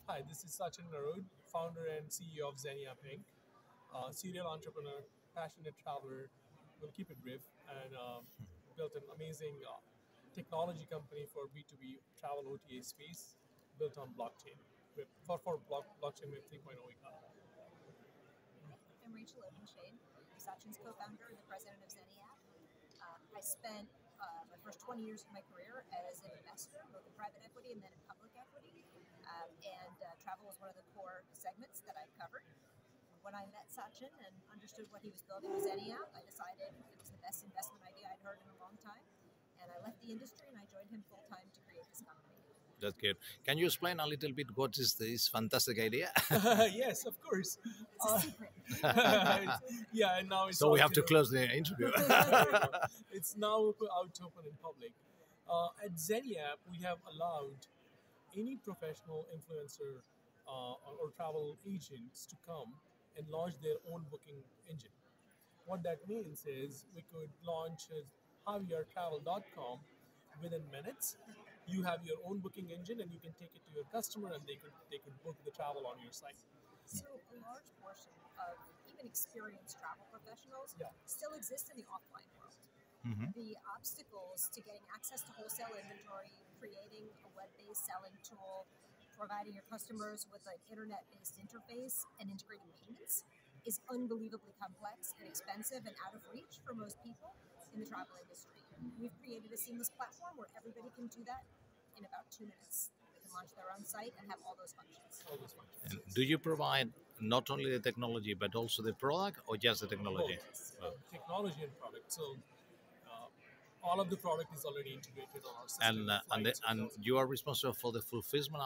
Hi, this is Sachin Narode, founder and CEO of Xeniapp Inc. Serial entrepreneur, passionate traveler. We'll keep it brief, and built an amazing technology company for B2B travel OTA space built on blockchain. Blockchain Web 3.0 economy. I'm Rachel Obenshain. I'm Sachin's co-founder and the president of Xeniapp. I spent my first 20 years of my career as an investor, both in private equity and then in public equity. Travel was one of the core segments that I covered. When I met Sachin and understood what he was building with Xeniapp, I decided it was the best investment idea I'd heard in a long time. And I left the industry and I joined him full-time to create this company. That's good. Can you explain a little bit what is this fantastic idea? Yes, of course. It's a secret. Yeah, and now it's So we have to close the interview. it's now out open in public. At Xeniapp, we have allowed any professional influencer or travel agents to come and launch their own booking engine. What that means is we could launch javiertravel.com within minutes. You have your own booking engine and you can take it to your customer and they could book the travel on your site. So a large portion of even experienced travel professionals still exist in the offline world. The obstacles to getting access to wholesale inventory, creating a web-based selling tool, providing your customers with an internet-based interface, and integrating payments is unbelievably complex and expensive and out of reach for most people in the travel industry. We've created a seamless platform where everybody can do that in about 2 minutes. They can launch their own site and have all those functions. And do you provide not only the technology but also the product, or just the technology? Technology and product. So all of the product is already integrated on our system. And you are responsible for the fulfillment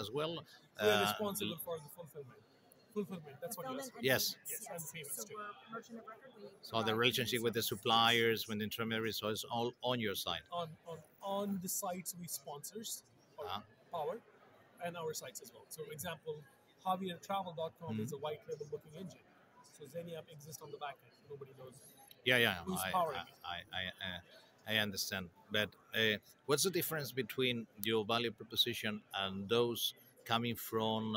as well. We are responsible for the fulfillment. That's what you're saying. Yes. And payments So too. we're merchant of record. So the relationship with the suppliers, with the intermediaries, so it's all on your side. On the sites we sponsors or power, and our sites as well. So example, javiertravel.com is a white label booking engine. So Xeniapp exists on the back end. Nobody knows. Yeah. Who's powering it. I understand. But what's the difference between your value proposition and those coming from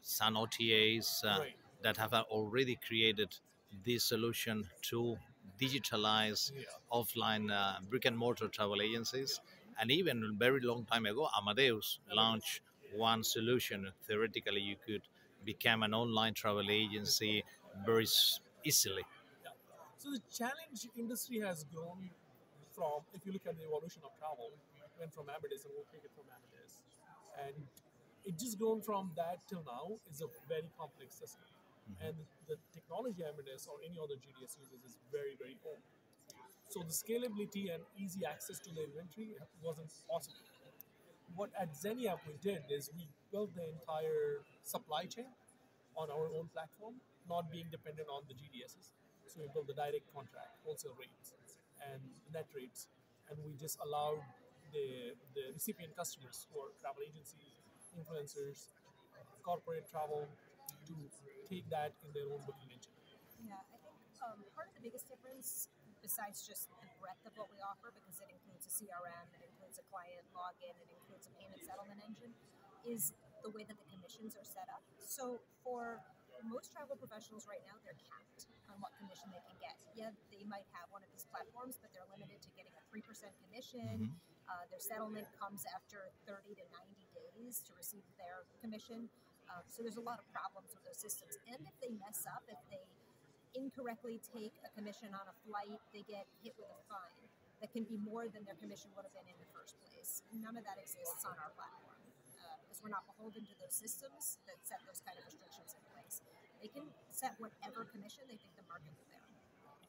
some OTAs Right. that have already created this solution to digitalize offline brick and mortar travel agencies? And even a very long time ago, Amadeus launched one solution. Theoretically, you could become an online travel agency very easily. So the challenge industry has grown from, if you look at the evolution of travel, we went from Amadeus, and we'll take it from Amadeus. And it just grown from that till now is a very complex system. And the technology Amadeus or any other GDS uses is very, very old. So the scalability and easy access to the inventory wasn't possible. What at Xeniapp we did is we built the entire supply chain on our own platform, not being dependent on the GDSs. So we built the direct contract, wholesale rates, and net rates, and we just allowed the recipient customers who are travel agencies, influencers, corporate travel to take that in their own booking engine. Yeah, I think part of the biggest difference, besides just the breadth of what we offer, because it includes a CRM, it includes a client login, it includes a payment settlement engine, is the way that the commissions are set up. So for most travel professionals right now, they're capped on what commission they can get. Yeah, they might have one of these platforms, but they're limited to getting a 3% commission. Their settlement comes after 30 to 90 days to receive their commission. So there's a lot of problems with those systems. And if they mess up, if they incorrectly take a commission on a flight, they get hit with a fine that can be more than their commission would have been in the first place. None of that exists on our platform because we're not beholden to those systems that set those kind of restrictions in place. They can set whatever commission they think the market will bear.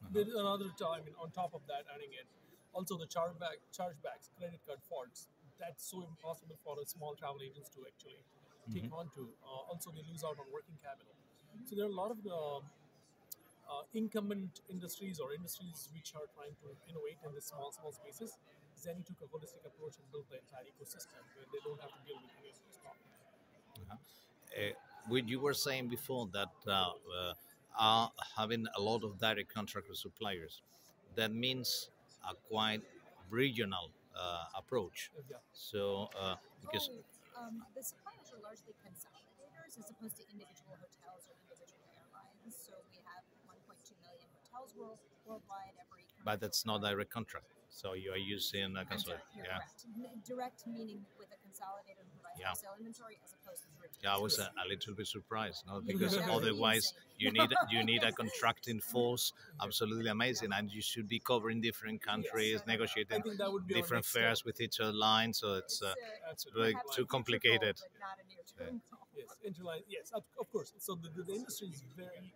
There is another time, on top of that, adding it, also the chargebacks, credit card faults. That's so impossible for a small travel agents to actually take on to. Also, they lose out on working capital. So there are a lot of incumbent industries or industries which are trying to innovate in the small spaces. Zenny took a holistic approach and built the entire ecosystem where they don't have to deal with any of those problems. You were saying before that having a lot of direct contract with suppliers, that means a quite regional approach. Yeah. So because The suppliers are largely consolidators as opposed to individual hotels or individual airlines. So we have 1.2 million hotels worldwide. Every But that's not airline. direct contract. So you are using a I'm sorry, consultant. you're Yeah. correct. Direct meaning with a consolidator who provides Yeah. wholesale inventory as opposed to through Yeah, I was retailers. a little bit surprised, no? Yeah, Because that would be otherwise insane. you need a contract in force, absolutely amazing, and you should be covering different countries, Yes. I negotiating think that would be our different next fares step. with each line. So it's That's it. very Perhaps too a future goal, complicated. but not a near-term goal. Yes, interline. Yes, of course. So the industry is very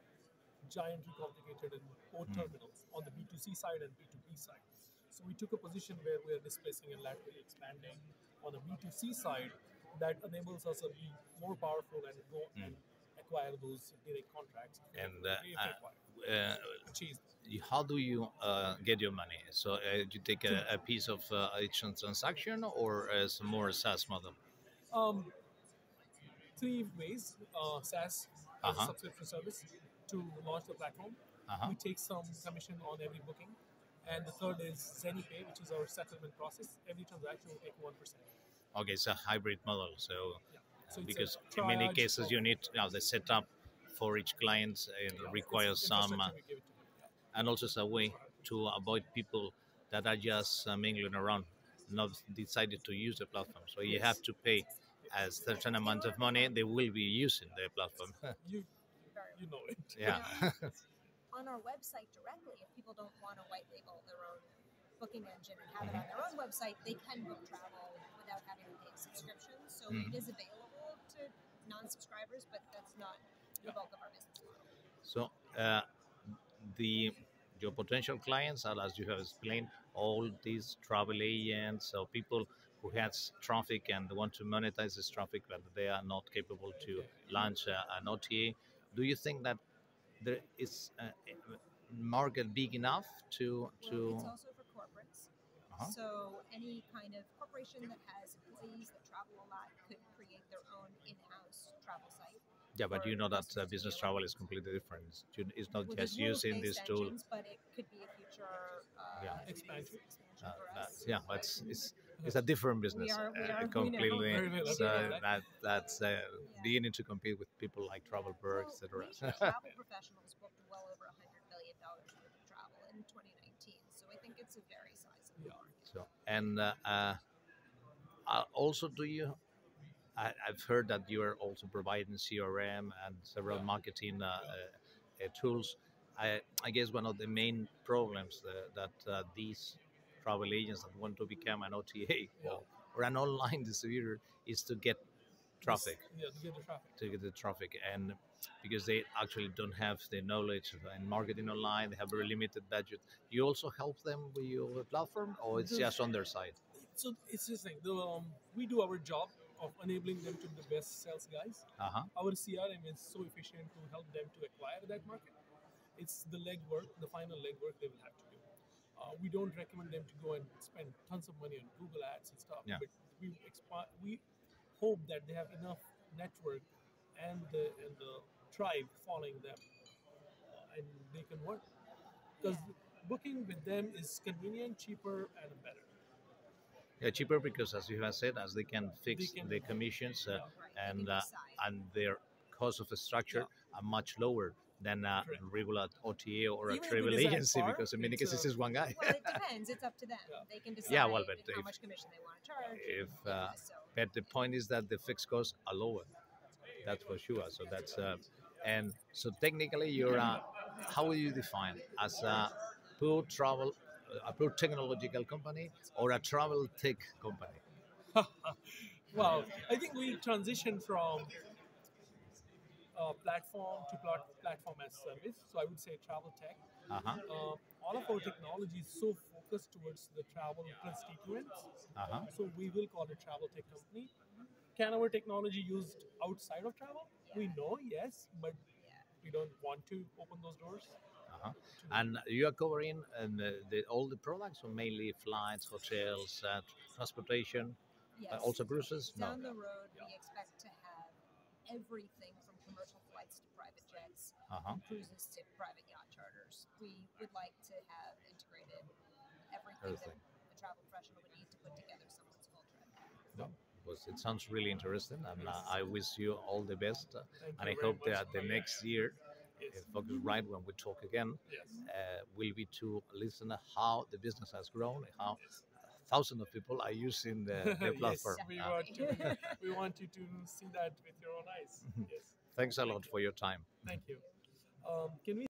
giantly complicated in both terminals on the B2C side and B2B side. So we took a position where we are displacing and laterally expanding on the B2C side that enables us to be more powerful and go and acquire those direct contracts And if required. Achieve. how do you get your money? So you take a piece of each transaction, or as more SaaS model? Um, Three ways SaaS as a Uh-huh. subscription service to launch the platform. Uh-huh. We take some commission on every booking. And the third is Xeniapp, which is our settlement process. Every transaction will take 1%. Okay, it's a hybrid model. So Yeah. So it's because a in many triage cases of, you need the setup for each client requires it's some, infrastructure we give it to them. Yeah. and also it's a way to avoid people that are just mingling around, not decided to use the platform. So you have to pay a certain amount of money. They will be using the platform. You Very you know it. Yeah. On our website directly, if people don't want to white label their own booking engine and have it on their own website, they can book travel without having to pay a subscription. So it is available to non-subscribers, but that's not the bulk of our business model. So the your potential clients are, as you have explained, all these travel agents or people who has traffic and want to monetize this traffic, but they are not capable to launch an OTA. Do you think that there is a market big enough to Well, it's also for corporates. Uh-huh. So any kind of corporation that has employees that travel a lot could create their own in-house travel site. Yeah, but for you know that customers to business be travel able- is completely different. It's not Well, just there's using rules-based this tool. engines, but it could be a future Yeah. Expansion. for us. Yeah, but it's a different business. We know. Completely. Very well So aware of that. that's beginning to compete with people like Travelberg, Well, etc. leisure travel professionals booked well over $100 billion worth of travel in 2019. So I think it's a very sizable Yeah. market. So and also, do you? I've heard that you are also providing CRM and several marketing tools. I guess one of the main problems that these travel agents that want to become an OTA or an online distributor is to get traffic, Yeah, to get the traffic. to get the traffic, and because they actually don't have the knowledge in marketing online, they have very limited budget. You also help them with your platform, or it's just on their side? So it's just like we do our job of enabling them to be the best sales guys. Uh-huh. Our CRM is so efficient to help them to acquire that market. It's the legwork, the final legwork they will have to do. We don't recommend them to go and spend tons of money on Google ads and stuff, Yeah. but we hope that they have enough network and the tribe following them, and they can work because booking with them is convenient, cheaper, and better. Yeah, cheaper because, as you have said, as they can fix They can- the commissions Yeah. Right, they and can decide. and their cost of a structure are much lower than a Correct. regular OTA or a Even if travel it is at agency, par, because in many it's cases it's one guy. Well, it depends. It's up to them. Yeah. They can decide Yeah, well, but how if- much commission they want to charge. If so but the point is that the fixed costs are lower. That's for sure. So that's and so technically you're how will you define as a pure travel, a pure technological company or a travel tech company? Wow, I think we transitioned from platform to platform as service. So I would say travel tech. Uh-huh. All of our technology is so focused towards the travel constituents. Uh-huh. So we will call it travel tech company. Can our technology used outside of travel? We know, yes, but we don't want to open those doors. Uh-huh. And you are covering all the products, or mainly flights, hotels, transportation, yes. also cruises? No. Down the road, we expect to have everything from commercial flights to private jets, Uh-huh. cruises to private yacht charters. We would like to have integrated everything Everything. that a travel professional would need to put together someone's full trip. No. because it sounds really interesting, and I wish you all the best. Thank And you I very hope much, that the Maria. next year, Yes. Focuswright, when we talk again, Yes. will be to listen how the business has grown, how Yes. thousands of people are using the Yes, platform. we want you to see that with your own eyes. Yes. Thanks a Thank lot you. for your time. Thank you. Can we